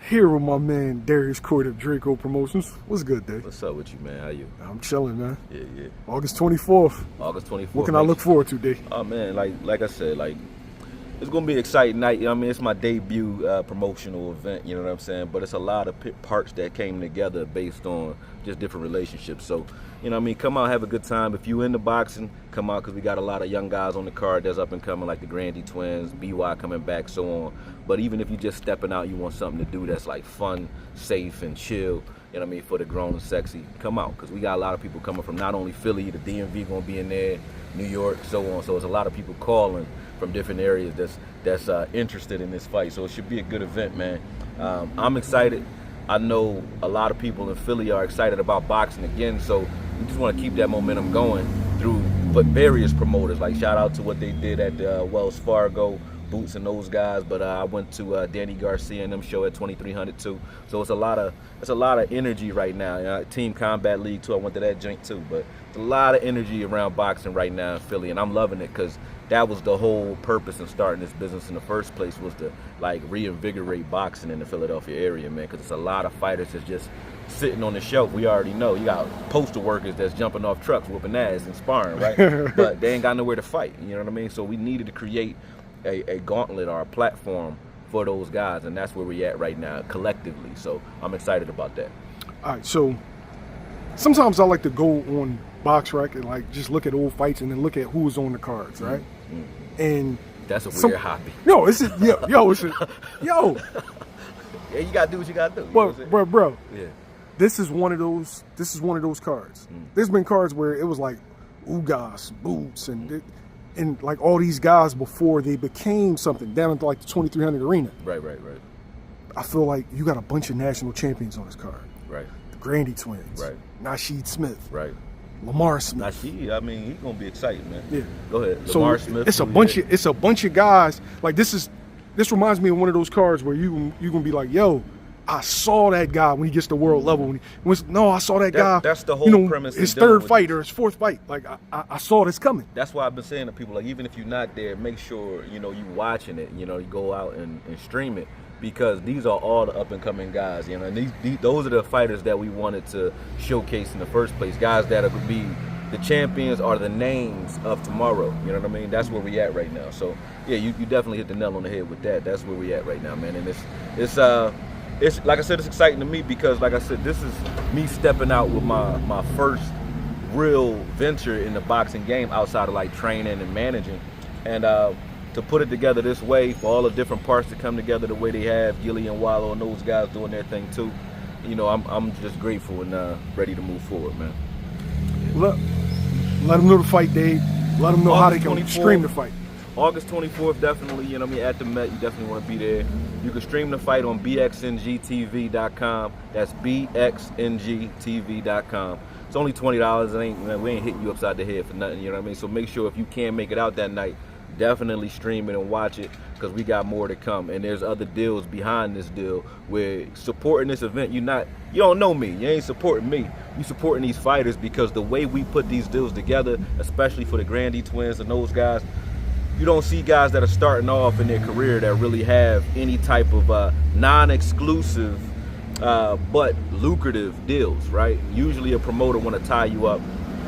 Here with my man Darius Court of Draco Promotions. What's good, Dave? What's up with you, man? How you? I'm chilling, man. Yeah. August 24th. August 24th. What can I look forward to, Dave? Oh man, like I said, it's gonna be an exciting night. I mean, it's my debut promotional event. You know what I'm saying? But it's a lot of parts that came together based on just different relationships. So, you know what I mean? Come out, have a good time. If you into boxing, come out because we got a lot of young guys on the card that's up and coming, like the Grandy twins, BY coming back, so on. But even if you just stepping out, you want something to do that's like fun, safe, and chill. You know what I mean? For the grown and sexy, come out because we got a lot of people coming from not only Philly, the DMV gonna be in there, New York, so on. So it's a lot of people calling from different areas that's interested in this fight. So it should be a good event, man. I'm excited. I know a lot of people in Philly are excited about boxing again, so we just want to keep that momentum going through various promoters. Like shout out to what they did at Wells Fargo, Boots and those guys. But I went to Danny Garcia and them show at 2300 too. So it's a lot of energy right now. Team Combat League too. I went to that joint too. But it's a lot of energy around boxing right now in Philly, and I'm loving it because that was the whole purpose in starting this business in the first place, was to like reinvigorate boxing in the Philadelphia area, man, because it's a lot of fighters that's just sitting on the shelf. We already know you got postal workers that's jumping off trucks whooping ass and sparring, right? But they ain't got nowhere to fight, you know what I mean? So we needed to create a gauntlet or a platform for those guys, and that's where we at right now collectively. So I'm excited about that. All right, so sometimes I like to go on BoxRec and like just look at old fights and then look at who's on the cards, right? Mm-hmm. And that's a weird hobby. No, it's yo. Yeah, you gotta do what you gotta do. Bro. Yeah. This is one of those cards. There's been cards where it was like Ugas, Boots, and like all these guys before they became something down at like the 2300 arena. Right. I feel like you got a bunch of national champions on this card. Right. The Grandy twins. Right. Nasheed Smith. Right. Lamar Smith. Nasheed, I mean, he's gonna be exciting, man. Yeah. Go ahead. So Lamar Smith. It's a bunch of guys. Like this reminds me of one of those cards where you gonna be like, yo, I saw that guy when he gets to world level. I saw that guy. That's the whole premise. His third fight or his fourth fight. Like I saw this coming. That's why I've been saying to people, like, even if you're not there, make sure you watching it. You go out and stream it, because these are all the up and coming guys. And those are the fighters that we wanted to showcase in the first place. Guys that would be the champions or the names of tomorrow. You know what I mean? That's where we at right now. So yeah, you definitely hit the nail on the head with that. That's where we at right now, man. And it's like I said, it's exciting to me because, like I said, this is me stepping out with my first real venture in the boxing game outside of like training and managing, and to put it together this way, for all the different parts to come together the way they have, Gilly and Wallow and those guys doing their thing too. I'm just grateful and ready to move forward, man. Let them know the fight, Dave. Let them know how they can stream the fight. August 24th, definitely, at the Met, you definitely want to be there. You can stream the fight on bxngtv.com. That's bxngtv.com. It's only $20. We ain't hitting you upside the head for nothing, you know what I mean? So make sure if you can make it out that night, definitely stream it and watch it, because we got more to come. And there's other deals behind this deal where supporting this event, you don't know me, you ain't supporting me, you supporting these fighters, because the way we put these deals together, especially for the Grandy twins and those guys, you don't see guys that are starting off in their career that really have any type of non-exclusive but lucrative deals, right? Usually a promoter want to tie you up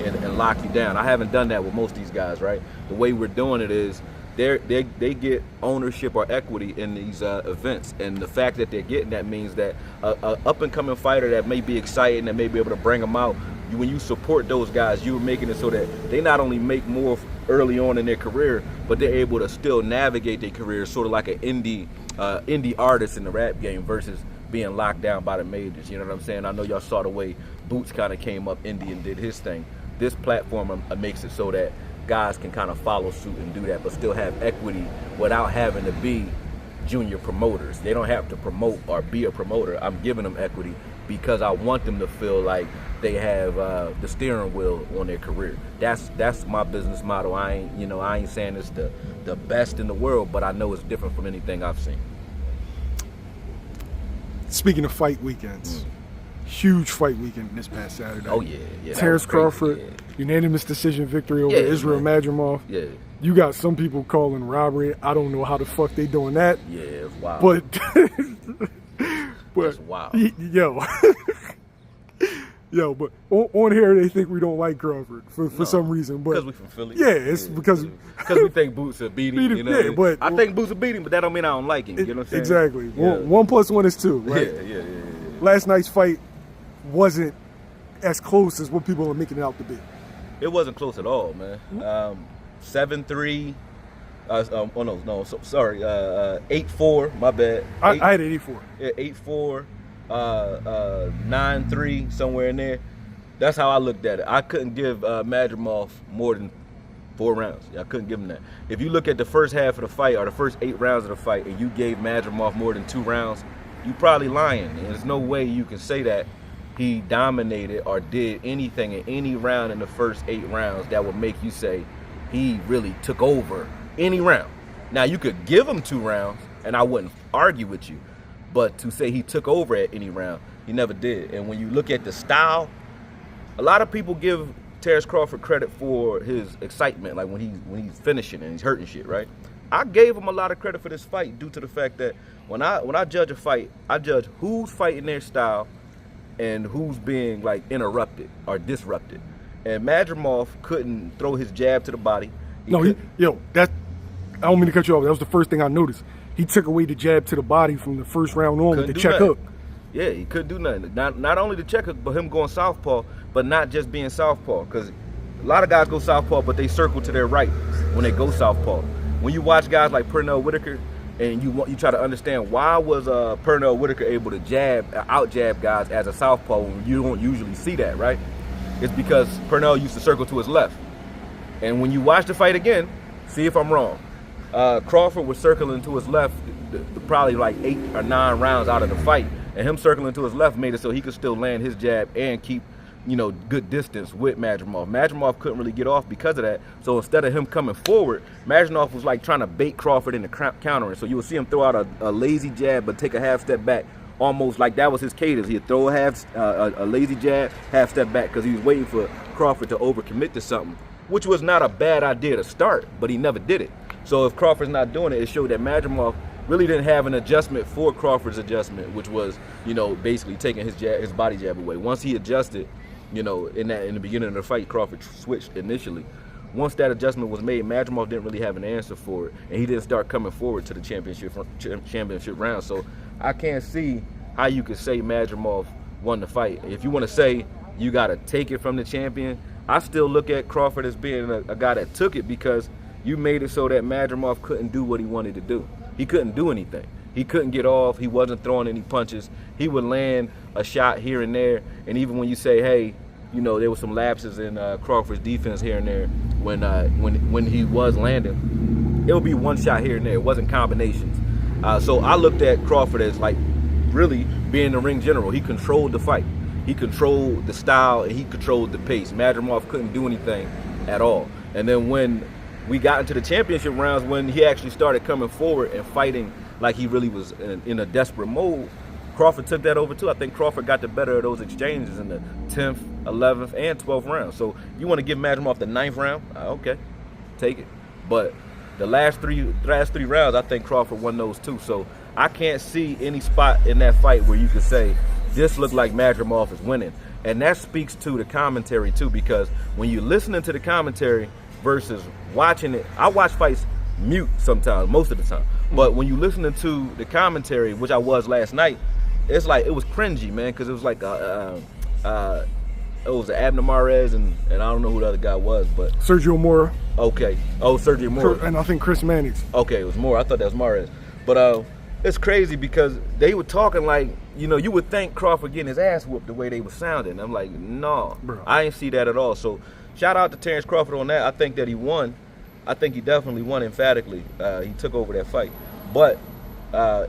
and lock you down. I haven't done that with most of these guys, right? The way we're doing it is they get ownership or equity in these events, and the fact that they're getting that means that a up-and-coming fighter that may be exciting, that may be able to bring them out, when you support those guys, you're making it so that they not only make more early on in their career, but they're able to still navigate their career sort of like an indie artist in the rap game versus being locked down by the majors. You know what I'm saying? I know y'all saw the way Boots kind of came up indie and did his thing. This platform makes it so that guys can kind of follow suit and do that, but still have equity without having to be junior promoters. They don't have to promote or be a promoter. I'm giving them equity because I want them to feel like they have the steering wheel on their career. That's my business model. I ain't saying it's the best in the world, but I know it's different from anything I've seen. Speaking of fight weekends, huge fight weekend this past Saturday. Oh yeah. Terence Crawford, unanimous decision victory over Israil Madrimov. Yeah. You got some people calling robbery. I don't know how the fuck they doing that. Yeah, it's wild. But But That's wild. Yo. Yo, but on here they think we don't like Crawford for some reason. But because we from Philly. Yeah, it's because we think Boots will beat him. You know, yeah, but I think Boots will beat him, but that don't mean I don't like him. You know what I'm saying? Exactly. Yeah. 1 + 1 is 2. Right? Yeah. Last night's fight wasn't as close as what people are making it out to be. It wasn't close at all, man. 7-3. Sorry. 8-4. My bad. I had 84. Yeah, 8-4. 9-3, somewhere in there. That's how I looked at it. I couldn't give Madrimov more than 4 rounds. I couldn't give him that. If you look at the first half of the fight or the first 8 rounds of the fight and you gave Madrimov more than 2 rounds, you probably lying. And there's no way you can say that he dominated or did anything in any round in the first 8 rounds that would make you say he really took over any round. Now, you could give him 2 rounds and I wouldn't argue with you. But to say he took over at any round, he never did. And when you look at the style, a lot of people give Terence Crawford credit for his excitement, like when he's finishing and he's hurting shit, right? I gave him a lot of credit for this fight due to the fact that when I judge a fight, I judge who's fighting their style and who's being like interrupted or disrupted. And Madrimov couldn't throw his jab to the body. I don't mean to cut you off. That was the first thing I noticed. He took away the jab to the body from the first round on with the check hook. Yeah, he couldn't do nothing. Not only the check hook, but him going southpaw, but not just being southpaw. Because a lot of guys go southpaw, but they circle to their right when they go southpaw. When you watch guys like Pernell Whitaker, and you try to understand why was Pernell Whitaker able to out jab guys as a southpaw when you don't usually see that, right? It's because Pernell used to circle to his left. And when you watch the fight again, see if I'm wrong. Crawford was circling to his left probably like 8 or 9 rounds out of the fight, and him circling to his left made it so he could still land his jab and keep, good distance with Madrimov. Madrimov couldn't really get off because of that, so instead of him coming forward, Madrimov was like trying to bait Crawford into countering. So you would see him throw out a lazy jab but take a half step back, almost like that was his cadence. He'd throw a lazy jab, half step back, because he was waiting for Crawford to overcommit to something, which was not a bad idea to start, but he never did it. So if Crawford's not doing it, it showed that Madrimov really didn't have an adjustment for Crawford's adjustment, which was, basically taking his body jab away. Once he adjusted, in the beginning of the fight, Crawford switched initially. Once that adjustment was made, Madrimov didn't really have an answer for it, and he didn't start coming forward to the championship round. So I can't see how you could say Madrimov won the fight. If you want to say you got to take it from the champion, I still look at Crawford as being a guy that took it because you made it so that Madrimov couldn't do what he wanted to do. He couldn't do anything. He couldn't get off. He wasn't throwing any punches. He would land a shot here and there. And even when you say, hey, there were some lapses in Crawford's defense here and there when he was landing, it would be one shot here and there. It wasn't combinations. So I looked at Crawford as like really being the ring general. He controlled the fight. He controlled the style and he controlled the pace. Madrimov couldn't do anything at all. And then when we got into the championship rounds, when he actually started coming forward and fighting like he really was in a desperate mode, Crawford took that over too. I think Crawford got the better of those exchanges in the 10th, 11th, and 12th round. So you want to give Madrimov the 9th round? Okay, take it. But the last three rounds, I think Crawford won those too. So I can't see any spot in that fight where you could say this looked like Madrimov is winning. And that speaks to the commentary too, because when you're listening to the commentary versus watching it, I watch fights mute sometimes, most of the time. But when you listening to the commentary, which I was last night, it's like it was cringy, man, because it was like it was Abner Mares and I don't know who the other guy was, but Sergio Mora. Okay. Oh, Sergio Mora. And I think Chris Mannix. Okay, it was Mora. I thought that was Mares. But it's crazy because they were talking like, you would think Crawford getting his ass whooped the way they were sounding. I'm like, no, bro. I ain't see that at all. So shout out to Terence Crawford on that. I think that he won. I think he definitely won emphatically. He took over that fight. But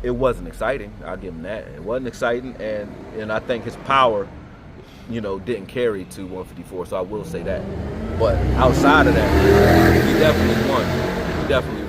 it wasn't exciting. I'll give him that. It wasn't exciting, and I think his power, didn't carry to 154, so I will say that. But outside of that, he definitely won. He definitely